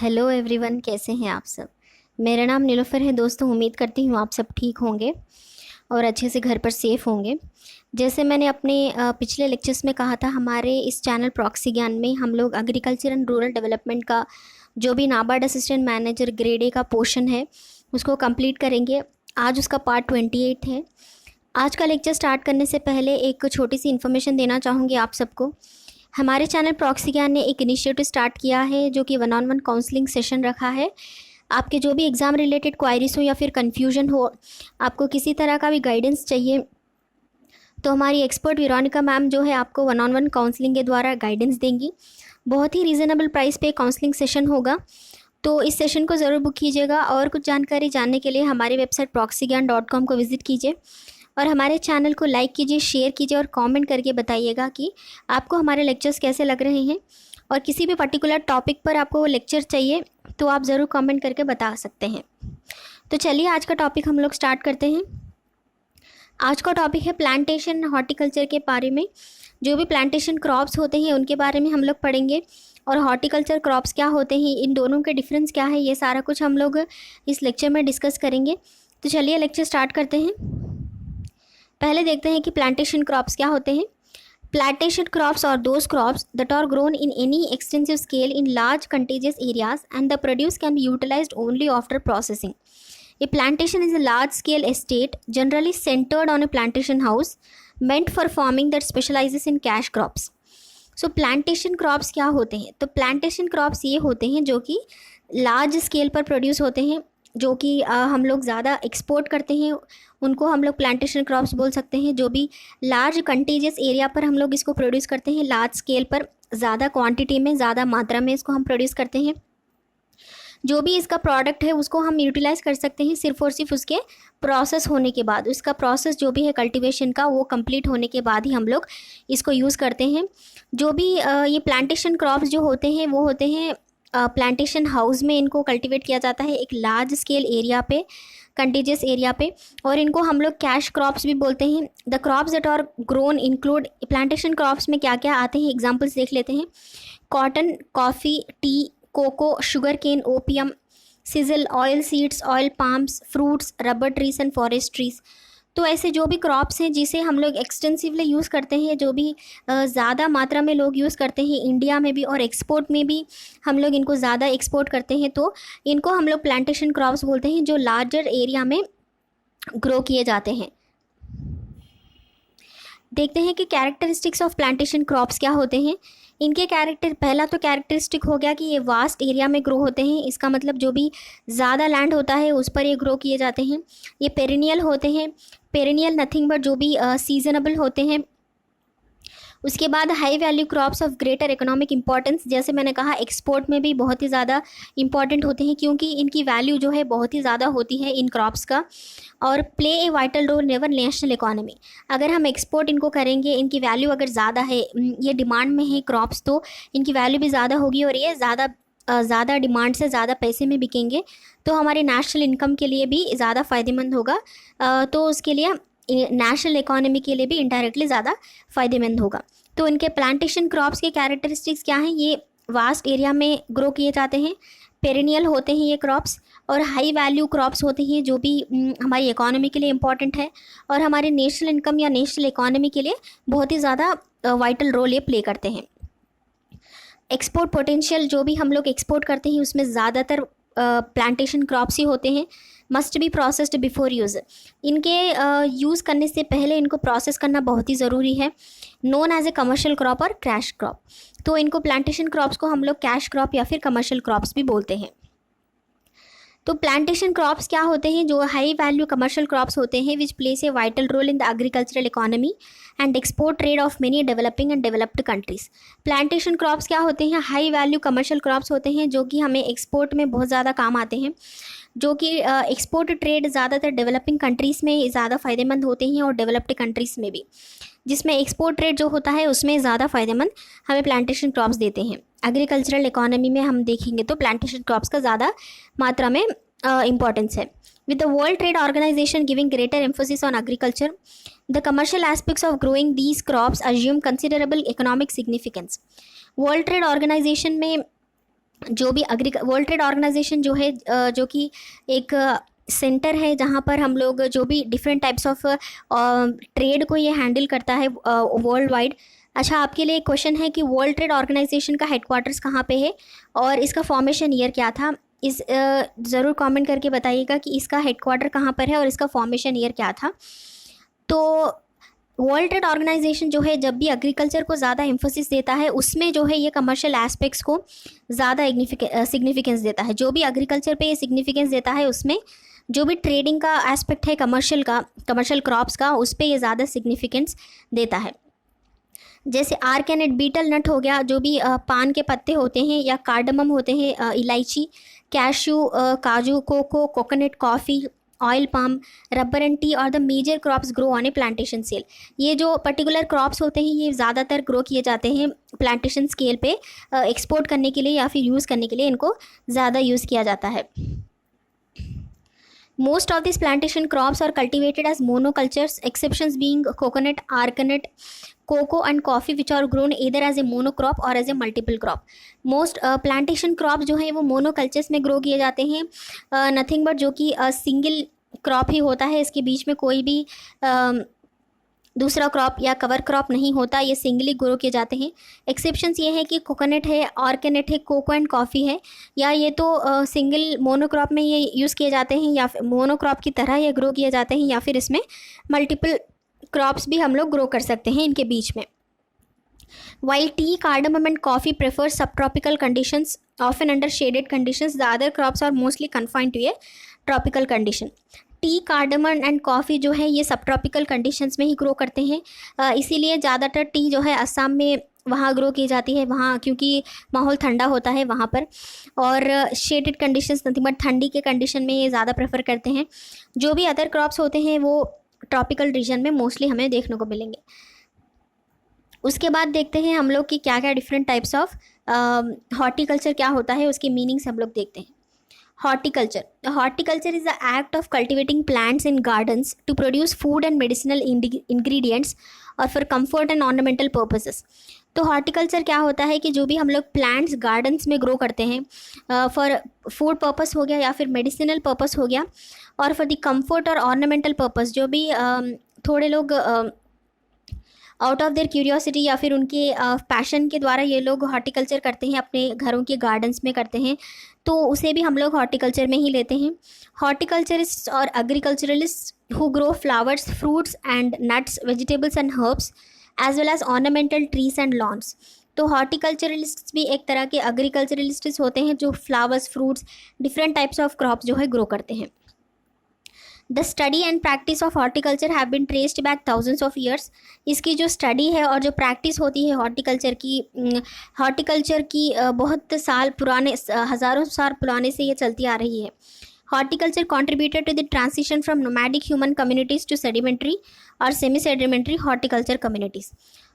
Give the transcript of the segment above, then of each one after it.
Hello everyone, कैसे हैं आप सब। मेरा नाम नीलोफ़र है दोस्तों। उम्मीद करती हूँ आप सब ठीक होंगे और अच्छे से घर पर सेफ़ होंगे। जैसे मैंने अपने पिछले लेक्चर्स में कहा था, हमारे इस चैनल प्रॉक्सी ज्ञान में हम लोग एग्रीकल्चर एंड रूरल डेवलपमेंट का जो भी NABARD assistant manager grade A का पोर्शन है उसको कंप्लीट करेंगे। आज उसका पार्ट 28 है। आज का लेक्चर स्टार्ट करने से पहले एक छोटी सी इन्फॉर्मेशन देना चाहूँगी आप सबको। हमारे चैनल प्रॉक्सी ज्ञान ने एक इनिशिएटिव स्टार्ट किया है जो कि 1-on-1 काउंसलिंग सेशन रखा है। आपके जो भी एग्ज़ाम रिलेटेड क्वायरीज हो या फिर कन्फ्यूजन हो, आपको किसी तरह का भी गाइडेंस चाहिए, तो हमारी एक्सपर्ट विरोनिका मैम जो है आपको 1-on-1 काउंसलिंग के द्वारा गाइडेंस देंगी। बहुत ही रीज़नेबल प्राइस पे काउंसलिंग सेशन होगा, तो इस सेशन को ज़रूर बुक कीजिएगा। और कुछ जानकारी जानने के लिए हमारी वेबसाइट proxyGyan.com को विज़िट कीजिए और हमारे चैनल को लाइक कीजिए, शेयर कीजिए और कमेंट करके बताइएगा कि आपको हमारे लेक्चर्स कैसे लग रहे हैं। और किसी भी पर्टिकुलर टॉपिक पर आपको वो लेक्चर चाहिए तो आप ज़रूर कमेंट करके बता सकते हैं। तो चलिए आज का टॉपिक हम लोग स्टार्ट करते हैं। आज का टॉपिक है प्लांटेशन हॉर्टिकल्चर के बारे में। जो भी प्लांटेशन क्रॉप्स होते हैं उनके बारे में हम लोग पढ़ेंगे, और हॉर्टिकल्चर क्रॉप्स क्या होते हैं, इन दोनों के डिफरेंस क्या है, ये सारा कुछ हम लोग इस लेक्चर में डिस्कस करेंगे। तो चलिए लेक्चर स्टार्ट करते हैं। पहले देखते हैं कि प्लांटेशन क्रॉप्स क्या होते हैं। Plantation crops are those crops that are grown in any extensive scale in large contiguous areas and the produce can be utilised only after processing. A plantation is a large-scale estate generally centered on a plantation house meant for farming that specializes in cash crops. So plantation crops क्या होते हैं? तो plantation crops ये होते हैं जो कि large scale पर प्रोड्यूस होते हैं, जो कि हम लोग ज़्यादा एक्सपोर्ट करते हैं, उनको हम लोग प्लांटेशन क्रॉप्स बोल सकते हैं। जो भी लार्ज कंटीजियस एरिया पर हम लोग इसको प्रोड्यूस करते हैं, लार्ज स्केल पर ज़्यादा क्वांटिटी में, ज़्यादा मात्रा में इसको हम प्रोड्यूस करते हैं। जो भी इसका प्रोडक्ट है उसको हम यूटिलाइज़ कर सकते हैं सिर्फ और सिर्फ उसके प्रोसेस होने के बाद। उसका प्रोसेस जो भी है कल्टीवेशन का, वो कंप्लीट होने के बाद ही हम लोग इसको यूज़ करते हैं। जो भी ये प्लांटेशन क्रॉप्स जो होते हैं वो होते हैं प्लांटेशन हाउस में इनको कल्टीवेट किया जाता है, एक लार्ज स्केल एरिया पे, कंटीजियस एरिया पे। और इनको हम लोग कैश क्रॉप्स भी बोलते हैं। The crops that are grown include, plantation crops में क्या क्या आते हैं एग्जाम्पल्स देख लेते हैं। Cotton, coffee, tea, cocoa, sugar cane, opium, sisal, oil seeds, oil palms, fruits, rubber trees and forest trees. तो ऐसे जो भी क्रॉप्स हैं जिसे हम लोग एक्सटेंसिवली यूज़ करते हैं, जो भी ज़्यादा मात्रा में लोग यूज़ करते हैं इंडिया में भी, और एक्सपोर्ट में भी हम लोग इनको ज़्यादा एक्सपोर्ट करते हैं, तो इनको हम लोग प्लांटेशन क्रॉप्स बोलते हैं, जो लार्जर एरिया में ग्रो किए जाते हैं। देखते हैं कि कैरेक्टरिस्टिक्स ऑफ प्लांटेशन क्रॉप्स क्या होते हैं। इनके पहला तो कैरेक्टरिस्टिक हो गया कि ये वास्ट एरिया में ग्रो होते हैं। इसका मतलब जो भी ज़्यादा लैंड होता है उस पर ये ग्रो किए जाते हैं। ये पेरिनियल होते हैं। पेरिनियल नथिंग बट जो भी सीजनेबल होते हैं। उसके बाद high value crops of greater economic importance, जैसे मैंने कहा एक्सपोर्ट में भी बहुत ही ज़्यादा इंपॉर्टेंट होते हैं क्योंकि इनकी वैल्यू जो है बहुत ही ज़्यादा होती है इन क्रॉप्स का। और play a vital role in our national economy. अगर हम एक्सपोर्ट इनको करेंगे, इनकी वैल्यू अगर ज़्यादा है, ये डिमांड में है क्रॉप्स, तो इनकी वैल्यू भी ज़्यादा होगी और ये ज़्यादा डिमांड से ज़्यादा पैसे में बिकेंगे, तो हमारे नेशनल इनकम के लिए भी ज़्यादा फ़ायदेमंद होगा। तो उसके लिए नेशनल इकोनॉमी के लिए भी इनडायरेक्टली ज़्यादा फ़ायदेमंद होगा। तो इनके प्लांटेशन क्रॉप्स के कैरेक्टरिस्टिक्स क्या हैं? ये वास्ट एरिया में ग्रो किए जाते हैं, पेरिनियल होते हैं ये क्रॉप्स, और हाई वैल्यू क्रॉप्स होते हैं जो भी हमारी इकोनॉमी के लिए इम्पॉर्टेंट है और हमारे नेशनल इनकम या नेशनल इकोनॉमी के लिए बहुत ही ज़्यादा वाइटल रोल ये प्ले करते हैं। एक्सपोर्ट पोटेंशियल, जो भी हम लोग एक्सपोर्ट करते हैं उसमें ज़्यादातर प्लांटेशन क्रॉप्स ही होते हैं। Must be processed before use, इनके यूज़ करने से पहले इनको प्रोसेस करना बहुत ही ज़रूरी है। Known as a commercial crop और कैश क्रॉप, तो इनको प्लांटेशन क्रॉप्स को हम लोग कैश क्रॉप या फिर कमर्शियल क्रॉप्स भी बोलते हैं। तो प्लांटेशन क्रॉप्स क्या होते हैं? जो हाई वैल्यू कमर्शियल क्रॉप्स होते हैं which places a vital role in the agricultural economy and export trade of many developing and developed countries. Plantation crops क्या होते हैं? हाई वैल्यू कमर्शियल क्रॉप्स होते हैं जो कि हमें एक्सपोर्ट में बहुत ज़्यादा काम आते हैं, जो कि एक्सपोर्ट ट्रेड ज़्यादातर डेवलपिंग कंट्रीज़ में ज़्यादा फ़ायदेमंद होते हैं और डेवलप्ड कंट्रीज़ में भी, जिसमें एक्सपोर्ट ट्रेड जो होता है उसमें ज़्यादा फ़ायदेमंद हमें प्लांटेशन क्रॉप्स देते हैं। एग्रीकल्चरल इकोनॉमी में हम देखेंगे तो प्लांटेशन क्रॉप्स का ज़्यादा मात्रा में इम्पॉर्टेंस है। With the world trade organisation giving greater emphasis on agriculture, the commercial aspects of growing these crops assume considerable economic significance. World trade organisation में जो भी वर्ल्ड ट्रेड ऑर्गेनाइजेशन जो है जो कि एक सेंटर है जहाँ पर हम लोग जो भी डिफरेंट टाइप्स ऑफ ट्रेड को ये हैंडल करता है वर्ल्ड वाइड। अच्छा, आपके लिए एक क्वेश्चन है कि वर्ल्ड ट्रेड ऑर्गेनाइजेशन का हेडक्वार्टर्स कहाँ पे है और इसका फॉर्मेशन ईयर क्या था। इस ज़रूर कमेंट करके बताइएगा कि इसका हेडक्वार्टर कहाँ पर है और इसका फॉर्मेशन ईयर क्या था। तो वर्ल्ड ट्रेड ऑर्गेनाइजेशन जो है जब भी एग्रीकल्चर को ज़्यादा एम्फोसिस देता है उसमें जो है ये कमर्शियल एस्पेक्ट्स को ज़्यादा सिग्निफिकेंस देता है। जो भी एग्रीकल्चर पे ये सिग्निफिकेंस देता है उसमें जो भी ट्रेडिंग का एस्पेक्ट है कमर्शियल क्रॉप्स का, उस पर ये ज़्यादा सिग्निफिकेंस देता है। जैसे आर्केनेट बीटल नट हो गया, जो भी पान के पत्ते होते हैं, या कार्डमम होते हैं, इलायची, कैश्यू, काजू, cocoa, coconut, coffee, oil palm, rubber and tea और the major crops grow on a plantation scale. ये जो पर्टिकुलर क्रॉप्स होते हैं ये ज़्यादातर ग्रो किए जाते हैं प्लांटेशन स्केल पे, एक्सपोर्ट करने के लिए या फिर यूज़ करने के लिए इनको ज़्यादा यूज़ किया जाता है। Most of these plantation crops are cultivated as monocultures, exceptions being coconut, arganate, cocoa and coffee, which are grown either as a monocrop or as a multiple crop. Most plantation crops जो है वो monocultures में grow किए जाते हैं, nothing but जो कि single crop ही होता है, इसके बीच में कोई भी दूसरा क्रॉप या कवर क्रॉप नहीं होता, ये सिंगली ग्रो किए जाते हैं। एक्सेप्शंस ये है कि कोकोनट है, ऑर्गेनेट है, कोको एंड कॉफ़ी है, या ये तो सिंगल मोनोक्रॉप में ये यूज़ किए जाते हैं या फिर मोनोक्रॉप की तरह ये ग्रो किए जाते हैं, या फिर इसमें मल्टीपल क्रॉप्स भी हम लोग ग्रो कर सकते हैं इनके बीच में। While tea, cardamom and coffee prefer subtropical conditions, often under shaded conditions, the other crops are mostly confined to a tropical condition. T, cardamom and coffee जो है ये सब ट्रॉपिकल कंडीशंस में ही ग्रो करते हैं, इसीलिए ज़्यादातर टी जो है असम में वहाँ ग्रो की जाती है, वहाँ क्योंकि माहौल ठंडा होता है वहाँ पर, और शेडेड कंडीशंस नथिंग बट ठंडी के कंडीशन में ये ज़्यादा प्रेफर करते हैं। जो भी अदर क्रॉप्स होते हैं वो ट्रॉपिकल रीजन में मोस्टली हमें देखने को मिलेंगे। उसके बाद देखते हैं हम लोग कि क्या क्या डिफरेंट टाइप्स ऑफ हॉर्टिकल्चर क्या होता है, उसके मीनिंग्स हम लोग देखते हैं। Horticulture. Horticulture is the act of cultivating plants in gardens to produce food and medicinal ingredients और for comfort and ornamental purposes. तो हॉर्टिकल्चर क्या होता है कि जो भी हम लोग प्लांट्स गार्डन्स में ग्रो करते हैं फॉर फूड पर्पस हो गया या फिर मेडिसिनल पर्पस हो गया, और फॉर द कंफर्ट और ऑर्नामेंटल पर्पस, जो भी थोड़े लोग आउट ऑफ देयर क्यूरियोसिटी या फिर उनके पैशन के द्वारा ये लोग हॉर्टिकल्चर करते हैं, अपने घरों के गार्डन्स में करते हैं, तो उसे भी हम लोग हॉर्टिकल्चर में ही लेते हैं। हॉर्टिकल्चरिस्ट और agriculturalist who grow flowers, fruits and nuts, vegetables and herbs as well as ornamental trees and lawns. तो हॉर्टिकल्चरलिस्ट भी एक तरह के एग्रीकल्चरलिस्ट होते हैं जो flowers, fruits, different types of crop जो है ग्रो करते हैं। The study and practice of horticulture have been traced back thousands of years. इसकी जो स्टडी है और जो प्रैक्टिस होती है हॉर्टिकल्चर की बहुत साल पुराने, हज़ारों साल पुराने से ये चलती आ रही है। Horticulture contributed to the transition from nomadic human communities to sedentary और सेमी सेडिमेंट्री हॉर्टिकल्चर कम्युनिटीज़।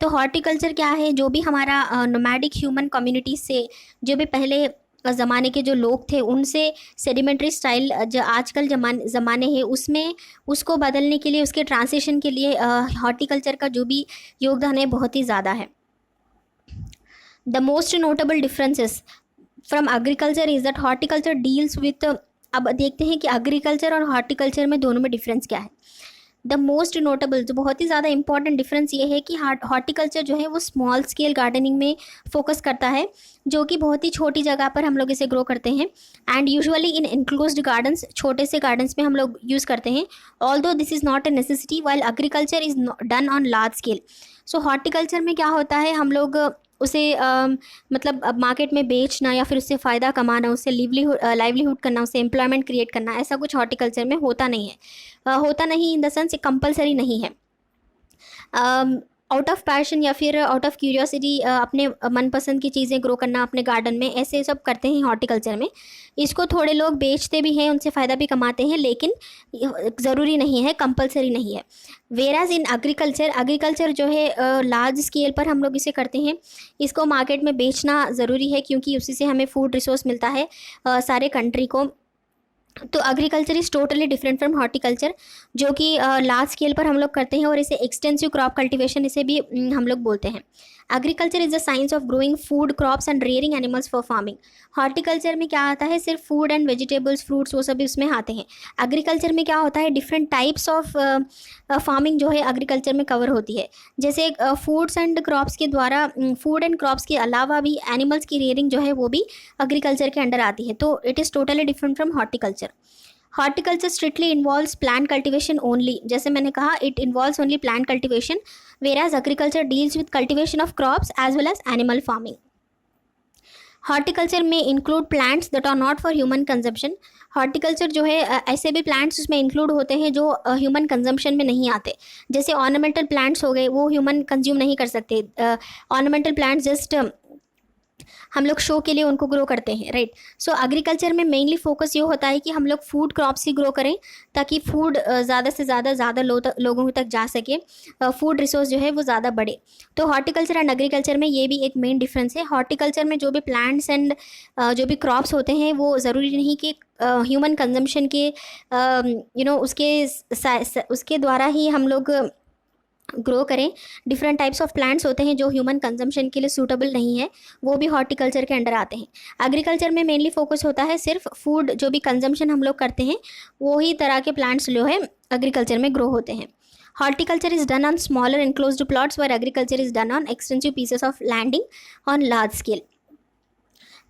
तो हॉर्टिकल्चर क्या है, जो भी हमारा नोमैडिक ह्यूमन कम्युनिटीज़ से जो भी पहले ज़माने के जो लोग थे उनसे सेडिमेंट्री स्टाइल जो आजकल ज़माने हैं उसमें उसको बदलने के लिए, उसके ट्रांसिशन के लिए हॉर्टिकल्चर का जो भी योगदान है बहुत ही ज़्यादा है। The most notable differences from agriculture is that horticulture deals with, अब देखते हैं कि एग्रीकल्चर और हॉर्टिकल्चर में दोनों में डिफरेंस क्या है। द मोस्ट नोटेबल, जो बहुत ही ज़्यादा इंपॉर्टेंट डिफरेंस ये है कि हॉर्टिकल्चर जो है वो स्मॉल स्केल गार्डनिंग में फोकस करता है, जो कि बहुत ही छोटी जगह पर हम लोग इसे ग्रो करते हैं, and usually in enclosed gardens, छोटे से गार्डन्स में हम लोग यूज़ करते हैं। Although this is not a necessity while agriculture is done on large scale. So horticulture में क्या होता है, हम लोग उसे मतलब अब मार्केट में बेचना या फिर उससे फ़ायदा कमाना, उससे लाइवलीहुड करना, उससे एम्प्लॉयमेंट क्रिएट करना, ऐसा कुछ हॉर्टिकल्चर में होता नहीं है। होता नहीं इन द सेंस कंपलसरी नहीं है। आउट ऑफ पैशन या फिर आउट ऑफ क्यूरियोसिटी अपने मनपसंद की चीज़ें ग्रो करना अपने गार्डन में, ऐसे सब करते हैं हॉर्टिकल्चर में। इसको थोड़े लोग बेचते भी हैं, उनसे फ़ायदा भी कमाते हैं, लेकिन ज़रूरी नहीं है, कंपलसरी नहीं है। वेराज इन एग्रीकल्चर जो है लार्ज स्केल पर हम लोग इसे करते हैं, इसको मार्केट में बेचना ज़रूरी है क्योंकि उसी से हमें फूड रिसोर्स मिलता है सारे कंट्री को। तो agriculture is totally different from horticulture, जो कि लार्ज स्केल पर हम लोग करते हैं, और इसे एक्सटेंसिव क्रॉप कल्टीवेशन इसे भी हम लोग बोलते हैं। Agriculture is the science of growing food crops and rearing animals for farming. Horticulture में क्या आता है, सिर्फ फूड एंड वेजिटेबल्स फ्रूट्स वो सभी उसमें आते हैं। एग्रीकल्चर में क्या होता है, डिफरेंट टाइप्स ऑफ फार्मिंग जो है एग्रीकल्चर में कवर होती है। जैसे फूड्स एंड क्रॉप्स के द्वारा, फूड एंड क्रॉप्स के अलावा भी एनिमल्स की रेयरिंग जो है वो भी एग्रीकल्चर के अंडर आती है। तो it is totally different from horticulture. Horticulture strictly involves plant cultivation only, जैसे मैंने कहा it involves only plant cultivation, whereas agriculture deals with cultivation of crops as well as animal farming. Horticulture में include plants that are not for human consumption. Horticulture जो है ऐसे भी plants उसमें include होते हैं जो ह्यूमन कंजम्पशन में नहीं आते। जैसे ऑर्नामेंटल प्लांट्स हो गए, वो ह्यूमन कंज्यूम नहीं कर सकते। ऑर्नामेंटल प्लांट्स जस्ट हम लोग शो के लिए उनको ग्रो करते हैं, राइट। सो एग्रीकल्चर में मेनली फोकस ये होता है कि हम लोग फूड क्रॉप्स ही ग्रो करें ताकि फूड ज़्यादा से ज़्यादा लोगों तक जा सके, फूड रिसोर्स जो है वो ज़्यादा बढ़े। तो हॉर्टिकल्चर एंड एग्रीकल्चर में ये भी एक मेन डिफरेंस है। हॉर्टिकल्चर में जो भी प्लांट्स एंड जो भी क्रॉप्स होते हैं वो ज़रूरी नहीं कि ह्यूमन कंजम्पशन के उसके द्वारा ही हम लोग ग्रो करें। डिफरेंट टाइप्स ऑफ प्लांट्स होते हैं जो ह्यूमन कंजम्पशन के लिए सूटेबल नहीं है, वो भी हॉर्टिकल्चर के अंडर आते हैं। एग्रीकल्चर में मेनली फोकस होता है सिर्फ फूड, जो भी कंजम्पशन हम लोग करते हैं वो ही तरह के प्लांट्स जो है एग्रीकल्चर में ग्रो होते हैं। Horticulture is done on smaller enclosed plots where agriculture is done on extensive pieces of landing on large scale.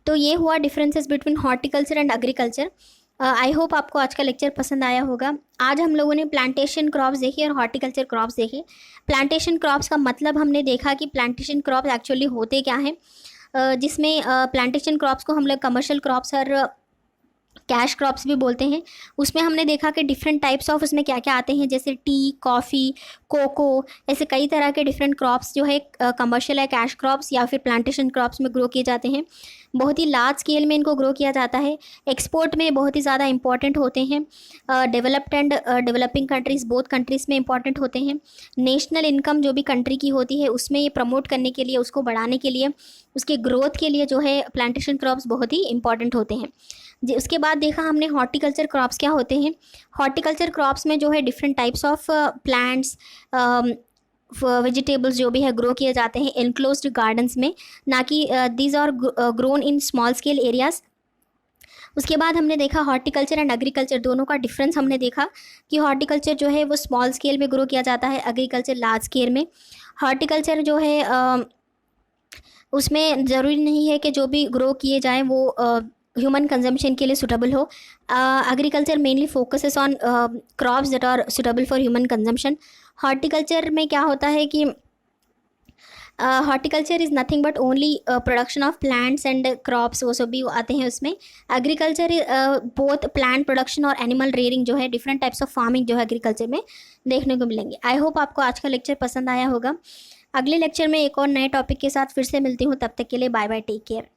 तो ये हुआ differences between horticulture and agriculture. I hope आपको आज का लेक्चर पसंद आया होगा। आज हम लोगों ने प्लांटेशन क्रॉप्स देखी और हॉर्टिकल्चर क्रॉप्स देखे। प्लांटेशन क्रॉप्स का मतलब हमने देखा कि प्लांटेशन क्रॉप्स एक्चुअली होते क्या हैं, जिसमें प्लांटेशन क्रॉप्स को हम लोग कमर्शियल क्रॉप्स और कैश क्रॉप्स भी बोलते हैं। उसमें हमने देखा कि डिफरेंट टाइप्स ऑफ उसमें क्या क्या आते हैं, जैसे टी, कॉफ़ी, कोको, ऐसे कई तरह के डिफरेंट क्रॉप्स जो है कमर्शियल है, कैश क्रॉप्स या फिर प्लांटेशन क्रॉप्स में ग्रो किए जाते हैं। बहुत ही लार्ज स्केल में इनको ग्रो किया जाता है। एक्सपोर्ट में बहुत ही ज़्यादा इंपॉर्टेंट होते हैं। Developed and developing countries, both countries में इंपॉर्टेंट होते हैं। नेशनल इनकम जो भी कंट्री की होती है उसमें ये प्रमोट करने के लिए, उसको बढ़ाने के लिए, उसके ग्रोथ के लिए जो है प्लांटेशन क्रॉप्स बहुत ही इंपॉर्टेंट होते हैं। उसके बाद देखा हमने हॉर्टिकल्चर क्रॉप्स क्या होते हैं। हॉर्टिकल्चर क्रॉप्स में जो है different types of plants, vegetables जो भी है ग्रो किए जाते हैं एनक्लोज्ड गार्डन्स में, ना कि these are grown in small scale areas. उसके बाद हमने देखा हॉर्टिकल्चर एंड एग्रीकल्चर दोनों का डिफरेंस हमने देखा कि हॉर्टिकल्चर जो है वो स्मॉल स्केल में ग्रो किया जाता है, एग्रीकल्चर लार्ज स्केल में। हॉर्टिकल्चर जो है उसमें ज़रूरी नहीं है कि जो भी ग्रो किए जाएँ वो ह्यूमन कंजम्पशन के लिए सुटेबल हो। Agriculture mainly focuses on crops that are suitable for human consumption. Horticulture में क्या होता है कि horticulture is nothing but only production of plants and crops, वो सब भी आते हैं उसमें। एग्रीकल्चर बोथ प्लांट प्रोडक्शन और एनिमल रेयरिंग जो है, डिफरेंट टाइप्स ऑफ फार्मिंग जो है एग्रीकल्चर में देखने को मिलेंगे। आई होप आपको आज का लेक्चर पसंद आया होगा। अगले लेक्चर में एक और नए टॉपिक के साथ फिर से मिलती हूँ, तब तक के लिए बाय बाय, टेक केयर।